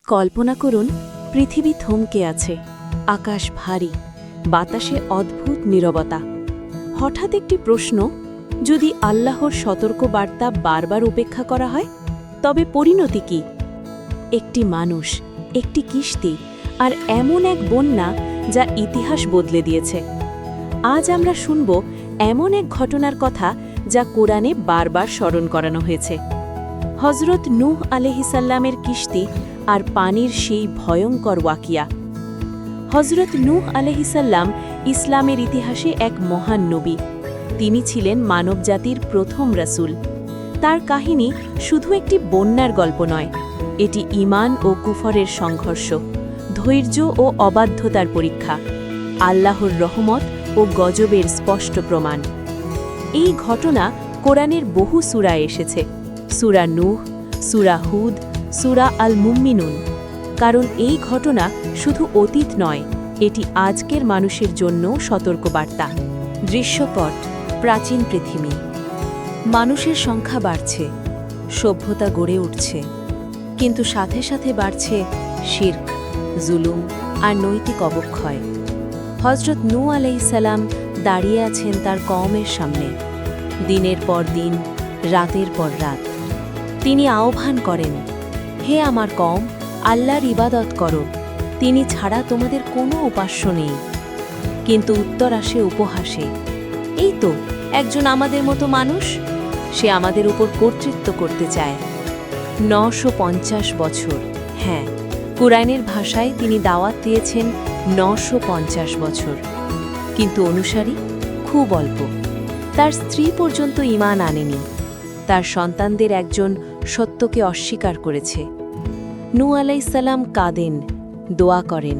কল্পনা করুন, পৃথিবী থমকে আছে, আকাশ ভারী, বাতাসে অদ্ভুত নীরবতা। হঠাৎ একটি প্রশ্ন, যদি আল্লাহর সতর্ক বার্তা বারবার উপেক্ষা করা হয়, তবে পরিণতি কি? একটি মানুষ, একটি কিস্তি, আর এমন এক বন্যা যা ইতিহাস বদলে দিয়েছে। আজ আমরা শুনব এমন এক ঘটনার কথা যা কোরআনে বারবার স্মরণ করানো হয়েছে। হজরত নূহ আলাইহিসসালামের কিস্তি আর পানির সেই ভয়ঙ্কর ওয়াকিয়া। হজরত নূহ আলাইহিসসালাম ইসলামের ইতিহাসে এক মহান নবী। তিনি ছিলেন মানবজাতির প্রথম রাসূল। তার কাহিনী শুধু একটি বন্যার গল্প নয়, এটি ঈমান ও কুফরের সংঘর্ষ, ধৈর্য ও অবাধ্যতার পরীক্ষা, আল্লাহর রহমত ও গজবের স্পষ্ট প্রমাণ। এই ঘটনা কোরআনের বহু সূরায় এসেছে, সূরা নূহ, সূরা হুদ, সূরা আল মুমিনুন। কারণ এই ঘটনা শুধু অতীত নয়, এটি আজকের মানুষের জন্যও সতর্কবার্তা। দৃশ্যপট: প্রাচীন পৃথিবী। মানুষের সংখ্যা বাড়ছে, সভ্যতা গড়ে উঠছে, কিন্তু সাথে সাথে বাড়ছে শিরক, জুলুম আর নৈতিক অবক্ষয়। হজরত নূহ আলাইহিসসালাম দাঁড়িয়ে আছেন তার কওমের সামনে, দিনের পর দিন, রাতের পর রাত। তিনি আহ্বান করেন, হে আমার কওম, আল্লাহর ইবাদত করো, তিনি ছাড়া তোমাদের কোনো উপাস্য নেই। কিন্তু উত্তর আসে উপহাসে, এই তো একজন আমাদের মতো মানুষ, সে আমাদের উপর কর্তৃত্ব করতে চায়। ৯৫০ বছর, হ্যাঁ, কুরআনের ভাষায় তিনি দাওয়াত দিয়েছেন ৯৫০ বছর, কিন্তু অনুসারী খুব অল্প। তার স্ত্রী পর্যন্ত ঈমান আনেনি, তার সন্তানদের একজন সত্যকে অস্বীকার করেছে। নূহ আলাইহিসসালাম কাঁদেন, দোয়া করেন,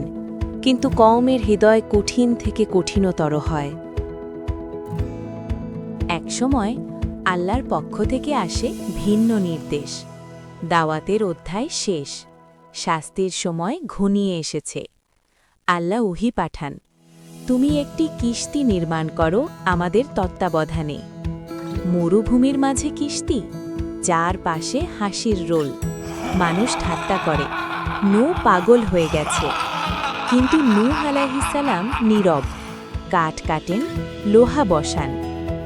কিন্তু কওমের হৃদয় কঠিন থেকে কঠিনতর হয়। একসময় আল্লাহর পক্ষ থেকে আসে ভিন্ন নির্দেশ। দাওয়াতের অধ্যায় শেষ, শাস্তির সময় ঘনিয়ে এসেছে। আল্লাহ ওহী পাঠান, তুমি একটি কিস্তি নির্মাণ করো আমাদের তত্ত্বাবধানে। মরুভূমির মাঝে কিস্তি, যার পাশে হাসির রোল। মানুষ ঠাট্টা করে, নূহ পাগল হয়ে গেছে। কিন্তু নূহ আলাইহিসসালাম নীরব, কাঠ কাটেন, লোহা বসান,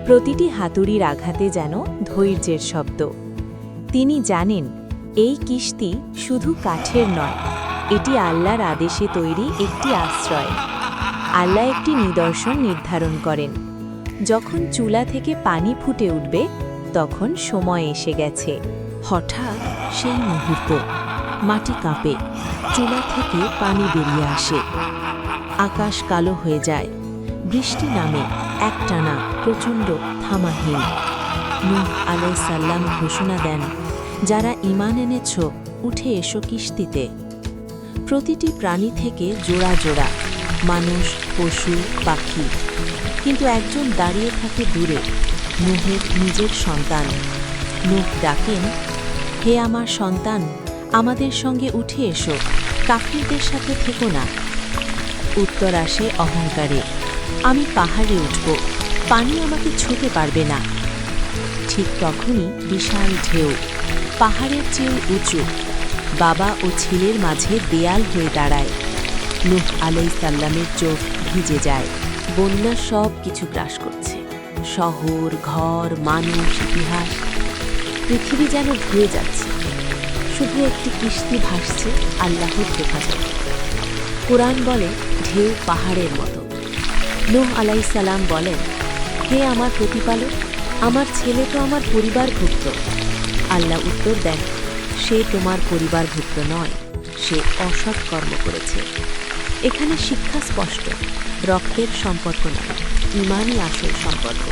প্রতিটি হাতুড়ির আঘাতে যেন ধৈর্যের শব্দ। তিনি জানেন, এই কিস্তি শুধু কাঠের নয়, এটি আল্লাহর আদেশে তৈরি একটি আশ্রয়। আল্লাহ একটি নিদর্শন নির্ধারণ করেন, যখন চুলা থেকে পানি ফুটে উঠবে, তখন সময় এসে গেছে। হঠাৎ সেই মুহূর্ত, মাটি কাঁপে, চুলা থেকে পানি বেরিয়ে আসে, আকাশ কালো হয়ে যায়, বৃষ্টি নামে একটানা, প্রচণ্ড, থামাহীন। নূহ আলাইহিসসালাম ঘোষণা দেন, যারা ঈমান এনেছ, উঠে এসো কিস্তিতে। প্রতিটি প্রাণী থেকে জোড়া জোড়া, মানুষ, পশু, পাখি। কিন্তু একজন দাঁড়িয়ে থাকে দূরে, নূহের নিজের সন্তান। নূহ ডাকেন, হে আমার সন্তান, আমাদের সঙ্গে উঠে এসো, কাফিরদের সাথে থেকো না। উত্তর আসে অহংকারে, আমি পাহাড়ে উঠব, পানি আমাকে ছুঁতে পারবে না। ঠিক তখনই বিশাল ঢেউ, পাহাড়ের চেয়েও উঁচু, বাবা ও ছেলের মাঝে দেয়াল হয়ে দাঁড়ায়। নূহ আলাইহিসসালামের চোখ ভিজে যায়। বন্যা সব কিছু গ্রাস করছে, শহর, ঘর, মানুষ, ইতিহাস। পৃথিবী যেন ধুয়ে যাচ্ছে, শুধু একটি কিস্তি ভাসছে আল্লাহর হেফাজতে। কোরআন বলে, ঢেউ পাহাড়ের মতো। নূহ আলাইহিসসালাম বলেন, হে আমার প্রতিপালক, আমার ছেলে তো আমার পরিবারভুক্ত। আল্লাহ উত্তর দেন, সে তোমার পরিবারভুক্ত নয়, সে অসৎ কর্ম করেছে। এখানে শিক্ষা স্পষ্ট, রক্তের সম্পর্ক নয়, ঈমানই আসল সম্পর্ক।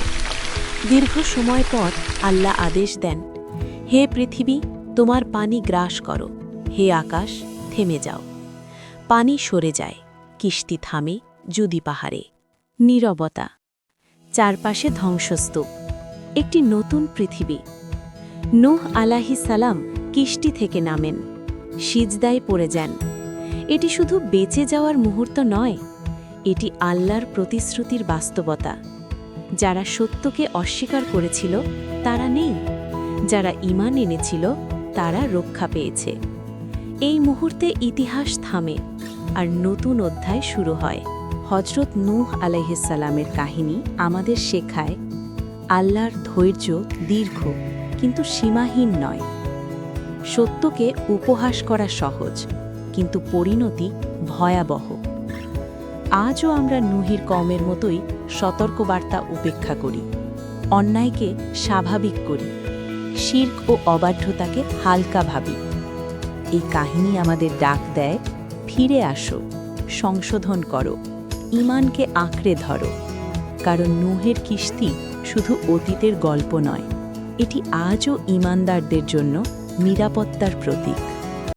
দীর্ঘ সময় পর আল্লাহ আদেশ দেন, হে পৃথিবী, তোমার পানি গ্রাস করো, হে আকাশ, থেমে যাও। পানি সরে যায়, কিস্তি থামে জুদি পাহাড়ে। নীরবতা, চারপাশে ধ্বংসস্তূপ, একটি নতুন পৃথিবী। নূহ আলাইহিসসালাম কিস্তি থেকে নামেন, সিজদায় পড়ে যান। এটি শুধু বেঁচে যাওয়ার মুহূর্ত নয়, এটি আল্লাহর প্রতিশ্রুতির বাস্তবতা। যারা সত্যকে অস্বীকার করেছিল তারা নেই, যারা ঈমান এনেছিল তারা রক্ষা পেয়েছে। এই মুহূর্তে ইতিহাস থামে আর নতুন অধ্যায় শুরু হয়। হজরত নূহ আলাইহিসসালামের কাহিনী আমাদের শেখায় আল্লাহর ধৈর্য দীর্ঘ কিন্তু সীমাহীন নয়। সত্যকে উপহাস করা সহজ, কিন্তু পরিণতি ভয়াবহ। আজও আমরা নূহের কওমের মতোই সতর্কবার্তা উপেক্ষা করি, অন্যায়কে স্বাভাবিক করি, শিরক ও অবাধ্যতাকে হালকা ভাবি। এই কাহিনী আমাদের ডাক দেয়, ফিরে আসো, সংশোধন করো, ঈমানকে আঁকড়ে ধরো। কারণ নূহের কিস্তি শুধু অতীতের গল্প নয়, এটি আজও ঈমানদারদের জন্য নিরাপত্তার প্রতীক।